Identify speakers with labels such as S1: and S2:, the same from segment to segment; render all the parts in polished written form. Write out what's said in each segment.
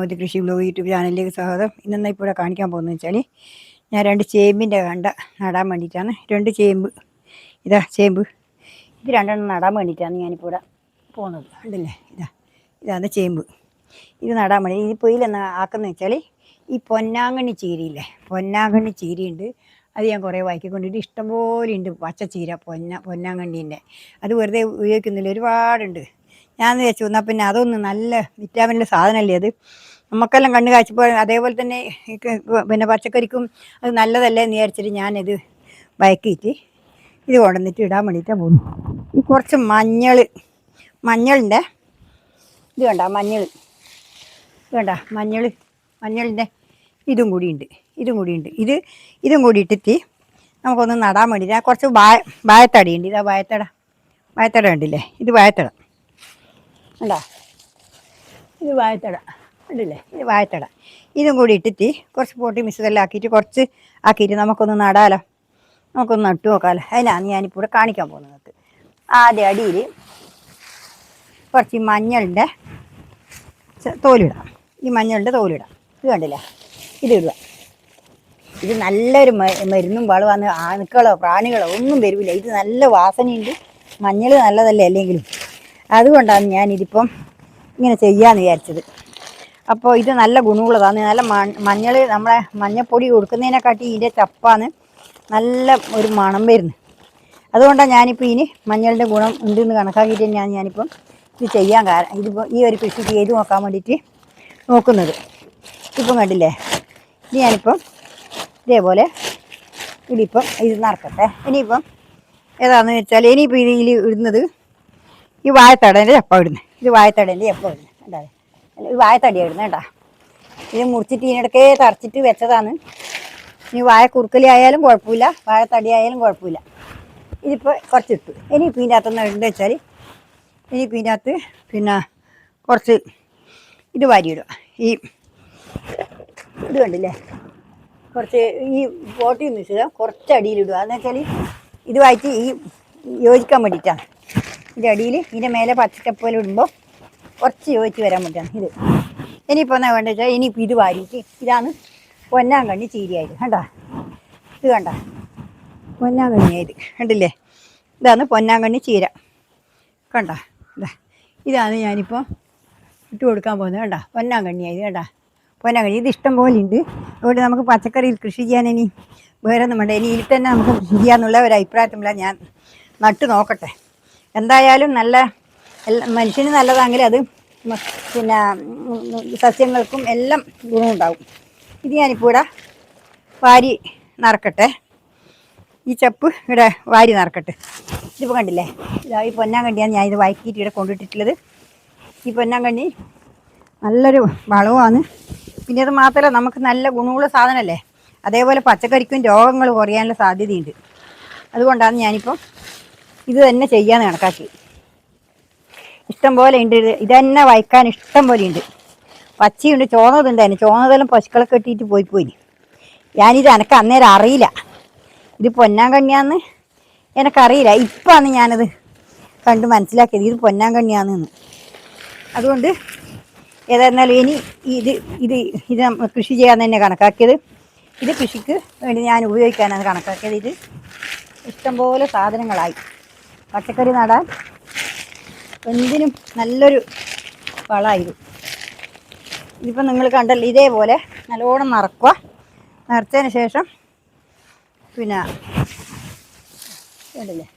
S1: ഒരു കൃഷി blog YouTube ചാനലിലേക്ക് സ്വാഗതം. ഇന്നെന്നാൽ ഇപ്പോൾ കാണിക്കാൻ പോകുന്നത് വെച്ചാൽ ഞാൻ 2 ചേമ്പിൻ്റെ കണ്ട നടാൻ വേണ്ടിയിട്ടാണ്. 2 ചേമ്പ്, ഇതാ ചേമ്പ്, ഇത് 2 നടാൻ വേണ്ടിയിട്ടാണ് ഞാനിപ്പോൾ ഇവിടെ പോകുന്നത്. കണ്ടില്ലേ, ഇതാണ് ചേമ്പ്. ഇത് നടാൻ വേണ്ടി ഈ പൊയിലെന്ന് ആക്കുന്നത് വെച്ചാൽ ഈ പൊന്നാങ്കണ്ണി ചീരയില്ലേ, പൊന്നാങ്കണ്ണി ചീരയുണ്ട്. അത് ഞാൻ കുറേ വായിക്കൊണ്ടിട്ട് ഇഷ്ടംപോലെ ഉണ്ട് പച്ചച്ചീര, പൊന്നാങ്കണ്ണീൻ്റെ. അത് വെറുതെ ഉപയോഗിക്കുന്നില്ല, ഒരുപാടുണ്ട്. ഞാൻ വെച്ചു എന്നാൽ പിന്നെ അതൊന്ന് നല്ല വിറ്റാമിനുള്ള സാധനമല്ലേ അത്, നമുക്കെല്ലാം കണ്ണ് കാഴ്ചപ്പോൾ. അതേപോലെ തന്നെ പിന്നെ പച്ചക്കറിക്കും അത് നല്ലതല്ലേ എന്ന് വിചാരിച്ചിട്ട് ഞാനിത് വയക്കിയിട്ട് ഇത് കൊണ്ടുവന്നിട്ട് ഇടാൻ വേണ്ടിയിട്ടാണ് പോകുന്നു. ഈ കുറച്ച് മഞ്ഞളിൻ്റെ ഇത് വേണ്ട, മഞ്ഞൾ വേണ്ട, മഞ്ഞളിൻ്റെ ഇതും കൂടിയുണ്ട്. ഇതും കൂടി ഇട്ടിട്ട് നമുക്കൊന്ന് നടാൻ വേണ്ടിയിട്ട് ഞാൻ കുറച്ച് വാഴത്തടയുണ്ട്. ഇതാ വാഴത്തട ഉണ്ടല്ലേ, ഇത് വാഴത്തട ഉണ്ടോ, ഇത് വാഴത്തട ഉണ്ടല്ലേ, ഇത് വാഴത്തട. ഇതും കൂടി ഇട്ടിട്ട് കുറച്ച് പോട്ടി മിക്സെല്ലാം കുറച്ച് ആക്കിയിട്ട് നമുക്കൊന്ന് നടാലോ, നമുക്കൊന്ന് നട്ടു നോക്കാമല്ലോ. അതിനാണ് ഞാനിപ്പോൾ ഇവിടെ കാണിക്കാൻ പോകുന്നത്. നിങ്ങൾക്ക് ആദ്യം അടിയിൽ കുറച്ച് മഞ്ഞളിൻ്റെ തോലിടാം. ഈ മഞ്ഞളിൻ്റെ തോലിടാം. ഇത് കണ്ടില്ലേ, ഇത് ഇടുക. ഇത് നല്ലൊരു മരുന്നും വളമാണ്. ആണുക്കളോ പ്രാണികളോ ഒന്നും വരില്ല. ഇത് നല്ല വാസനയുണ്ട്. മഞ്ഞൾ നല്ലതല്ലേ അല്ലെങ്കിലും. അതുകൊണ്ടാണ് ഞാനിതിപ്പം ഇങ്ങനെ ചെയ്യാമെന്ന് വിചാരിച്ചത്. അപ്പോൾ ഇത് നല്ല ഗുണമുള്ളതാണ്. നല്ല മഞ്ഞൾ നമ്മളെ മഞ്ഞപ്പൊടി കൊടുക്കുന്നതിനെക്കാട്ടി ഇതിൻ്റെ ചപ്പാണ് നല്ല ഒരു മണം വരുന്നത്. അതുകൊണ്ടാണ് ഞാനിപ്പോൾ ഇനി മഞ്ഞളിൻ്റെ ഗുണം ഉണ്ടെന്ന് കണക്കാക്കിയിട്ട് തന്നെയാണ് ഞാനിപ്പം ഇത് ചെയ്യാൻ കാരണം. ഇതിപ്പോൾ ഈ ഒരു കൃഷി ചെയ്ത് നോക്കാൻ വേണ്ടിയിട്ട് നോക്കുന്നത്. ഇപ്പം കണ്ടില്ലേ, ഇത് ഞാനിപ്പം ഇതേപോലെ ഇതിപ്പം ഇത് നടക്കട്ടെ. ഇനിയിപ്പം ഏതാണെന്ന് വെച്ചാൽ ഇനിയിപ്പോൾ ഇതിൽ ഇടുന്നത് ഈ വാഴത്തടേൻ്റെ ചപ്പ ഇടുന്നത്. ഇത് വാഴത്തടേൻ്റെ ചപ്പ ഇടുന്നത് കേട്ടോ. ഇത് വാഴത്തടിയാണ് ഇടുന്നത് കേട്ടോ. ഇത് മുറിച്ചിട്ട് ഇതിനിടയ്ക്ക് തറച്ചിട്ട് വെച്ചതാണ്. ഇനി വാഴ കുറുക്കലി ആയാലും കുഴപ്പമില്ല, വാഴത്തടി ആയാലും കുഴപ്പമില്ല. ഇതിപ്പോൾ കുറച്ചിട്ടു. ഇനിയിപ്പോൾ ഇതിൻ്റെ അകത്തുനിന്ന് ഇടുന്നത് വെച്ചാൽ ഇനിയിപ്പോൾ ഇതിൻ്റെ അകത്ത് പിന്നെ കുറച്ച് ഇത് വാരിയിടുക. ഈ ഇത് കണ്ടില്ലേ, കുറച്ച് ഈ പോട്ടി മിക്സ് കുറച്ച് അടിയിലിടുക. എന്ന് വെച്ചാൽ ഇതുമായിട്ട് ഈ യോജിക്കാൻ വേണ്ടിയിട്ടാണ്. ഇതിൻ്റെ അടിയിൽ ഇതിൻ്റെ മേലെ പച്ചച്ചപ്പൽ ഇടുമ്പോൾ കുറച്ച് യോജിച്ച് വരാൻ വേണ്ടിയിട്ടാണ് ഇത്. ഇനിയിപ്പോൾ എന്നാ വേണ്ടത് വെച്ചാൽ ഇനിയിപ്പോൾ ഇത് വാരിയിട്ട് ഇതാണ് പൊന്നാങ്കണ്ണി ചീരയായത്. കണ്ടാ, ഇത് കണ്ട പൊന്നാങ്കണ്ണിയായത് കണ്ടില്ലേ, ഇതാണ് പൊന്നാങ്കണ്ണി ചീര. കണ്ട, ഇതാണ് ഞാനിപ്പോൾ ഇട്ട് കൊടുക്കാൻ പോകുന്നത്. കണ്ട, പൊന്നാങ്കണ്ണിയായത്. കണ്ട, പൊന്നാങ്കണ്ണി ഇത് ഇഷ്ടം പോലെ ഉണ്ട്. അതുകൊണ്ട് നമുക്ക് പച്ചക്കറിയിൽ കൃഷി ചെയ്യാൻ ഇനി വേറെ ഒന്നും വേണ്ട. ഇനി ഇതിൽ തന്നെ നമുക്ക് കൃഷി ചെയ്യാന്നുള്ള ഒരു അഭിപ്രായത്തിലുള്ള ഞാൻ നട്ടു നോക്കട്ടെ. എന്തായാലും നല്ല മനുഷ്യന് നല്ലതാണെങ്കിൽ അത് പിന്നെ സസ്യങ്ങൾക്കും എല്ലാം ഗുണമുണ്ടാവും. ഇത് ഞാനിപ്പോൾ ഇവിടെ വാരി നിറക്കട്ടെ. ഈ ചപ്പ് ഇവിടെ വാരി നിറക്കട്ടെ. ഇതിപ്പോൾ കണ്ടില്ലേ, ഇതാ ഈ പൊന്നാങ്കണ്ണിയാണ് ഞാൻ ഇത് വയക്കിയിട്ട് ഇവിടെ കൊണ്ടിട്ടിട്ടുള്ളത്. ഈ പൊന്നാങ്കണ്ണി നല്ലൊരു വളവുമാണ്. പിന്നെ അത് മാത്രമല്ല നമുക്ക് നല്ല ഗുണമുള്ള സാധനമല്ലേ. അതേപോലെ പച്ചക്കറിക്കും രോഗങ്ങൾ കുറയാനുള്ള സാധ്യതയുണ്ട്. അതുകൊണ്ടാണ് ഞാനിപ്പോൾ ഇത് തന്നെ ചെയ്യാൻ കണക്കാക്കി. ഇഷ്ടം പോലെ ഉണ്ട്. ഇത് തന്നെ വയ്ക്കാൻ ഇഷ്ടം പോലെ ഉണ്ട്. പച്ചയുണ്ട്, ചോന്നതുണ്ട്. അതിന് ചോന്നതെല്ലാം പശുക്കളെ കെട്ടിയിട്ട് പോയി. ഞാനിത് എനിക്ക് അന്നേരം അറിയില്ല ഇത് പൊന്നാങ്കണ്ണിയാന്ന് എനിക്കറിയില്ല. ഇപ്പാണ് ഞാനത് കണ്ട് മനസ്സിലാക്കിയത് ഇത് പൊന്നാങ്കണ്ണിയാണെന്ന്. അതുകൊണ്ട് ഏതായിരുന്നാലും ഇനി ഇത് കൃഷി ചെയ്യാൻ തന്നെ കണക്കാക്കിയത്. ഇത് കൃഷിക്ക് വേണ്ടി ഞാൻ ഉപയോഗിക്കാനാണ് കണക്കാക്കിയത്. ഇത് ഇഷ്ടംപോലെ സാധനങ്ങളായി. പച്ചക്കറി നടാൻ എന്തിനും നല്ലൊരു വളമായിരുന്നു. ഇതിപ്പോൾ നിങ്ങൾ കണ്ടല്ലോ, ഇതേപോലെ നല്ലോണം നിറക്കുക. നിറച്ചതിന് ശേഷം പിന്നെ കണ്ടില്ലേ,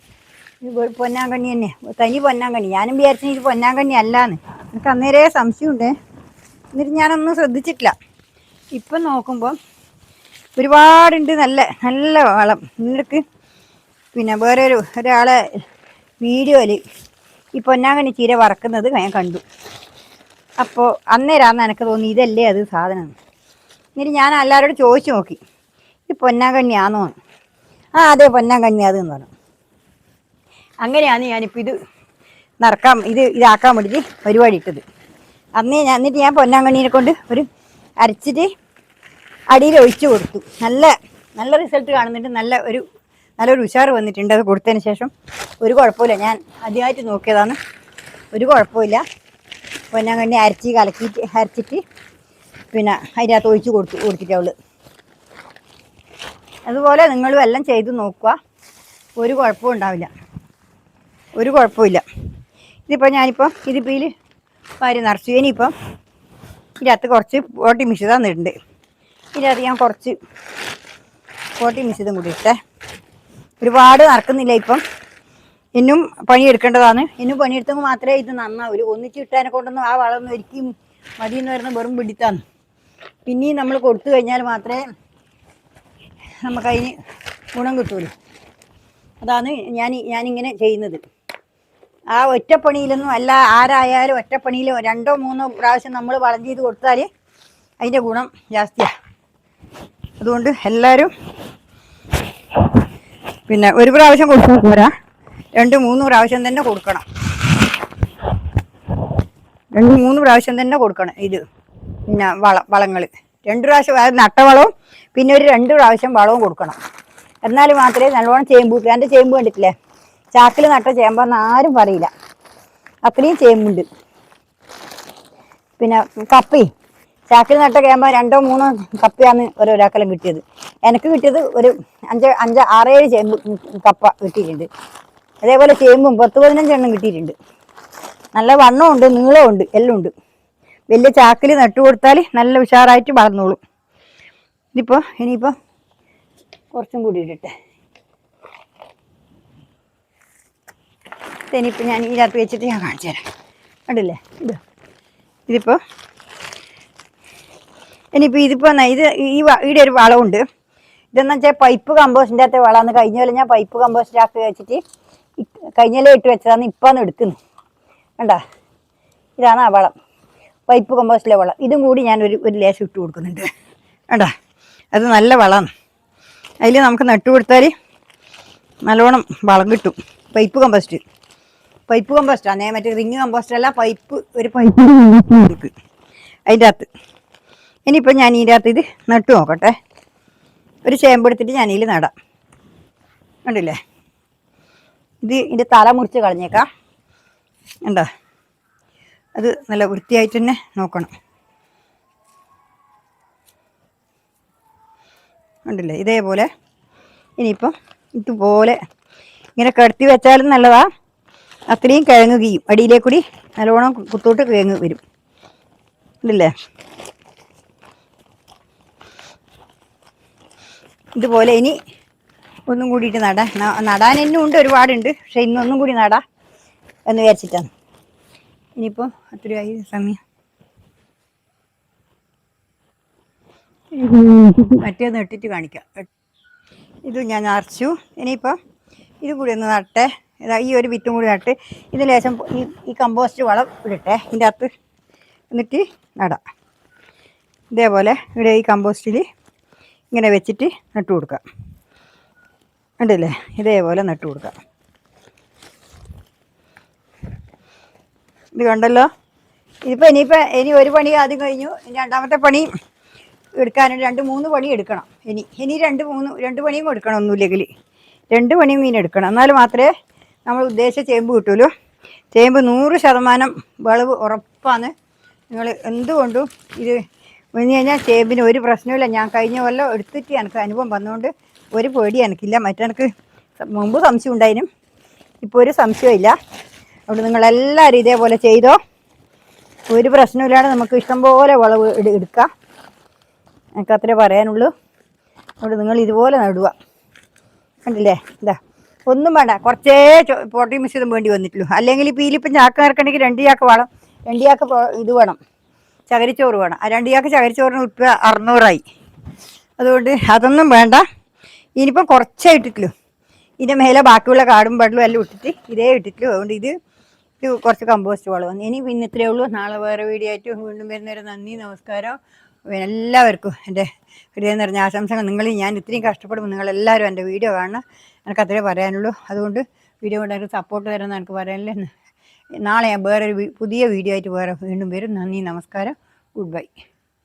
S1: ഇത് പൊന്നാങ്കണ്ണി തന്നെ, തനി പൊന്നാങ്കണ്ണി. ഞാനും വിചാരിച്ചു ഇത് പൊന്നാങ്കണ്ണി അല്ലാന്ന്. എനിക്ക് അന്നേരേ സംശയമുണ്ട്. എന്നിട്ട് ഞാനൊന്നും ശ്രദ്ധിച്ചിട്ടില്ല. ഇപ്പം നോക്കുമ്പോൾ ഒരുപാടുണ്ട്. നല്ല നല്ല വളം. നിങ്ങൾക്ക് പിന്നെ വേറെ ഒരാളെ വീഡിയോയിൽ ഈ പൊന്നാങ്കണ്ണി ചീര വറക്കുന്നത് ഞാൻ കണ്ടു. അപ്പോൾ അന്നേരമാണെന്ന് എനിക്ക് തോന്നി ഇതല്ലേ അത് സാധനം. എന്നിട്ട് ഞാൻ എല്ലാവരോടും ചോദിച്ചു നോക്കി, ഇത് പൊന്നാങ്കണ്ണിയാണോ? അതെ പൊന്നാങ്കണ്ണി അതെന്ന് പറഞ്ഞു. അങ്ങനെയാണ് ഞാനിപ്പോൾ ഇത് ഇതാക്കാൻ വേണ്ടിയിട്ട് പരിപാടി ഇട്ടത്. എന്നിട്ട് ഞാൻ പൊന്നാങ്കണ്ണീനെ കൊണ്ട് അരച്ചിട്ട് അടിയിൽ ഒഴിച്ചു കൊടുത്തു. നല്ല റിസൾട്ട് കാണുന്നുണ്ട്. നല്ലൊരു ഉഷാറ് വന്നിട്ടുണ്ട്. അത് കൊടുത്തതിന് ശേഷം ഒരു കുഴപ്പമില്ല. ഞാൻ ആദ്യമായിട്ട് നോക്കിയതാണ്, ഒരു കുഴപ്പമില്ല. പൊന്നാങ്കണ്ണി അരച്ചിട്ട് പിന്നെ അതിൻ്റെ അകത്ത് ഒഴിച്ച് കൊടുത്തിട്ട് അവള്. അതുപോലെ നിങ്ങളും എല്ലാം ചെയ്ത് നോക്കുക, ഒരു കുഴപ്പവും ഉണ്ടാവില്ല, ഒരു കുഴപ്പമില്ല. ഇതിപ്പോൾ ഞാനിപ്പോൾ ഇതിപ്പോൾ വാരി നിറച്ചു. ഇനിയിപ്പം ഇതിനകത്ത് കുറച്ച് പോട്ടി മിശ്രിതം തന്നിട്ടുണ്ട്. ഇതിനകത്ത് ഞാൻ കുറച്ച് പോട്ടി മിശ്രിതം കൂടി ഇട്ടേ. ഒരുപാട് നടക്കുന്നില്ല ഇപ്പം, ഇന്നും പണിയെടുക്കേണ്ടതാണ്. ഇന്നും പണിയെടുത്തെങ്കിൽ മാത്രമേ ഇത് നന്നാവൂ. ഒന്നിച്ചിട്ടതിനെ കൊണ്ടൊന്നും ആ വളമൊന്നും ഒരിക്കലും മതിയെന്ന് പറയുന്ന വെറും പിടിത്താണ്. പിന്നെയും നമ്മൾ കൊടുത്തു കഴിഞ്ഞാൽ മാത്രമേ നമുക്കതിന് ഗുണം കിട്ടുള്ളൂ. അതാണ് ഞാനിങ്ങനെ ചെയ്യുന്നത്. ആ ഒറ്റപ്പണിയിലൊന്നും അല്ല, ആരായാലും ഒറ്റപ്പണിയിൽ 2 or 3 പ്രാവശ്യം നമ്മൾ വളം ചെയ്ത് കൊടുത്താൽ അതിൻ്റെ ഗുണം ജാസ്തിയാണ്. അതുകൊണ്ട് എല്ലാവരും പിന്നെ ഒരു പ്രാവശ്യം കൊടുത്താൽ പോരാ, 2-3 പ്രാവശ്യം തന്നെ കൊടുക്കണം. 2-3 പ്രാവശ്യം തന്നെ കൊടുക്കണം ഇത്. പിന്നെ വളങ്ങൾ 2 പ്രാവശ്യം, അതായത് നട്ടവളവും പിന്നെ ഒരു 2 പ്രാവശ്യം വളവും കൊടുക്കണം. എന്നാൽ മാത്രമേ നല്ലോണം ചേമ്പ്. എൻ്റെ ചേമ്പ് കണ്ടിട്ടില്ലേ, ചാക്കിൽ നട്ട ചേമ്പെന്ന് ആരും പറയില്ല, അത്രയും ചേമ്പുണ്ട്. പിന്നെ കപ്പയും ചാക്കിൽ നട്ട ചേമ്പ 2 or 3 കപ്പയാണ് ഒരാക്കെല്ലാം കിട്ടിയത്. എനിക്ക് കിട്ടിയത് ഒരു 5-6-7 ചേമ്പ് കപ്പ കിട്ടിയിട്ടുണ്ട്. അതേപോലെ ചേമ്പും 10-15 എണ്ണം കിട്ടിയിട്ടുണ്ട്. നല്ല വണ്ണമുണ്ട്, നീളമുണ്ട്, എല്ലാം ഉണ്ട്. വലിയ ചാക്കിൽ നട്ടു കൊടുത്താൽ നല്ല ഉഷാറായിട്ട് വളർന്നോളും. ഇനിയിപ്പോൾ കുറച്ചും കൂടി ഇട്ടിട്ടെ. ഇനിയിപ്പോൾ ഞാൻ ഇതിനകത്ത് വെച്ചിട്ട് ഞാൻ കാണിച്ചു തരാം. കണ്ടില്ലേ ഇതിപ്പോൾ ഇവിടെ ഒരു വളമുണ്ട്. ഇതെന്ന് വെച്ചാൽ പൈപ്പ് കമ്പോസ്റ്റിൻ്റെ അകത്തെ വളമാണ്. കഴിഞ്ഞ പോലെ ഞാൻ പൈപ്പ് കമ്പോസ്റ്റ് ആക്കി വെച്ചിട്ട് കഴിഞ്ഞാലേ ഇട്ട് വെച്ചതാണ്. ഇപ്പം എടുക്കുന്നു കണ്ട, ഇതാണ് ആ വളം, പൈപ്പ് കമ്പോസ്റ്റിലെ വളം. ഇതും കൂടി ഞാൻ ഒരു ലേശം ഇട്ട് കൊടുക്കുന്നുണ്ട്. കണ്ട, അത് നല്ല വളമാണ്. അതിൽ നമുക്ക് നട്ടു കൊടുത്താൽ നല്ലോണം വളം കിട്ടും. പൈപ്പ് കമ്പോസ്റ്റാണ്, മറ്റേ റിങ് കമ്പോസ്റ്റല്ല, ഒരു പൈപ്പ് കൊടുക്കും അതിൻ്റെ അകത്ത്. ഇനിയിപ്പോൾ ഞാൻ ഇതിൻ്റെ അകത്ത് ഇത് നട്ടു നോക്കട്ടെ. ഒരു ചേമ്പെടുത്തിട്ട് ഞാൻ ഇതിൽ നടാം. കണ്ടില്ലേ, ഇതിൻ്റെ തല മുറിച്ച് കളഞ്ഞേക്കാം. എന്താ, അത് നല്ല വൃത്തിയായിട്ട് തന്നെ നോക്കണം. കണ്ടില്ലേ, ഇതേപോലെ ഇനിയിപ്പം ഇതുപോലെ ഇങ്ങനെ കിടത്തി വെച്ചാലും നല്ലതാ. അത്രയും കിഴങ്ങ് കീയും, അടിയിലേക്കൂടി നല്ലോണം കുത്തോട്ട് കിഴങ്ങ് വരും. ഇല്ലേ, ഇതുപോലെ ഇനി ഒന്നും കൂടിയിട്ട് നടാൻ എന്നും ഉണ്ട്, ഒരുപാടുണ്ട്. പക്ഷെ ഇന്നൊന്നും കൂടി നടാം എന്ന് വിചാരിച്ചിട്ടാണ്. ഇനിയിപ്പോൾ അത്രയായി സമയം. മറ്റേന്ന് ഇട്ടിട്ട് കാണിക്കാം. ഇത് ഞാൻ നിറച്ചു. ഇനിയിപ്പോൾ ഇത് കൂടി ഒന്ന് നട്ടെ. ഈ ഒരു വിത്തും കൂടി നട്ട് ഇത് ലേശം ഈ കമ്പോസ്റ്റ് വളം ഇടട്ടെ ഇതിൻ്റെ അകത്ത്, എന്നിട്ട് നടാം. ഇതേപോലെ ഇവിടെ ഈ കമ്പോസ്റ്റിൽ ഇങ്ങനെ വെച്ചിട്ട് നട്ടു കൊടുക്കാം. കണ്ടില്ലേ, ഇതേപോലെ നട്ടു കൊടുക്കാം. ഇത് കണ്ടല്ലോ. ഇനി ഒരു പണി ആദ്യം കഴിഞ്ഞു. രണ്ടാമത്തെ പണി എടുക്കാനുണ്ട്. 2-3 പണി എടുക്കണം. ഇനി 2 പണിയും എടുക്കണം. ഒന്നുമില്ലെങ്കിൽ 2 പണിയും ഇനി എടുക്കണം. എന്നാൽ മാത്രമേ നമ്മൾ ഉദ്ദേശിച്ച ചേമ്പ് കിട്ടുമല്ലോ. ചേമ്പ് 100% വിളവ് ഉറപ്പാണ്. നിങ്ങൾ എന്തുകൊണ്ടും ഇത് വന്നു കഴിഞ്ഞാൽ ചേമ്പിന് ഒരു പ്രശ്നമില്ല. ഞാൻ കഴിഞ്ഞ കൊല്ലം എടുത്തിട്ട് എനിക്ക് അനുഭവം വന്നുകൊണ്ട് ഒരു പേടി എനിക്കില്ല. മറ്റെനിക്ക് മുമ്പ് സംശയം ഉണ്ടായിരുന്നു, ഇപ്പോൾ ഒരു സംശയമില്ല. അതുകൊണ്ട് നിങ്ങളെല്ലാവരും ഇതേപോലെ ചെയ്തോ. ഒരു പ്രശ്നമില്ലാതെ നമുക്ക് ഇഷ്ടംപോലെ വിളവ് എടുക്കാം. എനിക്ക് അത്രേ പറയാനുള്ളൂ. അതുകൊണ്ട് നിങ്ങൾ ഇതുപോലെ നടുക. കണ്ടില്ലേ, ഇതാ ഒന്നും വേണ്ട, കുറച്ചേ പോട്ടി മിശ്രിതം വേണ്ടി വന്നിട്ടുള്ളൂ. അല്ലെങ്കിൽ ഇപ്പോൾ ഇതിലിപ്പം ചാക്ക് നിറക്കണമെങ്കിൽ 2 ചാക്ക് വേണം. 2 ചാക്ക് ഇത് വേണം, ചകരിച്ചോറ് വേണം. ആ 2 ചാക്ക് ചകരിച്ചോറിന് ഇപ്പോൾ 600 അതുകൊണ്ട് അതൊന്നും വേണ്ട. ഇനിയിപ്പം കുറച്ചേ ഇട്ടിട്ടുള്ളൂ. ഇതിൻ്റെ മേലെ ബാക്കിയുള്ള കാടും വെള്ളവും എല്ലാം ഇട്ടിട്ട് ഇതേ ഇട്ടിട്ടുള്ളൂ. അതുകൊണ്ട് ഇത് കുറച്ച് കമ്പോസ്റ്റ് വളം. ഇനി പിന്നെ ഇത്രയേ ഉള്ളൂ. നാളെ വേറെ വീഡിയോ ആയിട്ട് വീണ്ടും വരുന്നവരെ നന്ദി, നമസ്കാരം. എല്ലാവർക്കും എൻ്റെ ഹൃദയം നിറഞ്ഞ ആശംസകൾ. ഞാൻ ഇത്രയും കഷ്ടപ്പെടുമ്പോൾ നിങ്ങളെല്ലാവരും എൻ്റെ വീഡിയോ കാണണം. എനിക്ക് അത്രേ പറയാനുള്ളൂ. അതുകൊണ്ട് വീഡിയോ കൊണ്ട് എനിക്ക് സപ്പോർട്ട് തരുമെന്ന് എനിക്ക് പറയാനില്ല. നാളെ ഞാൻ വേറൊരു പുതിയ വീഡിയോ ആയിട്ട് വീണ്ടും വരും. നന്ദി, നമസ്കാരം, ഗുഡ് ബൈ.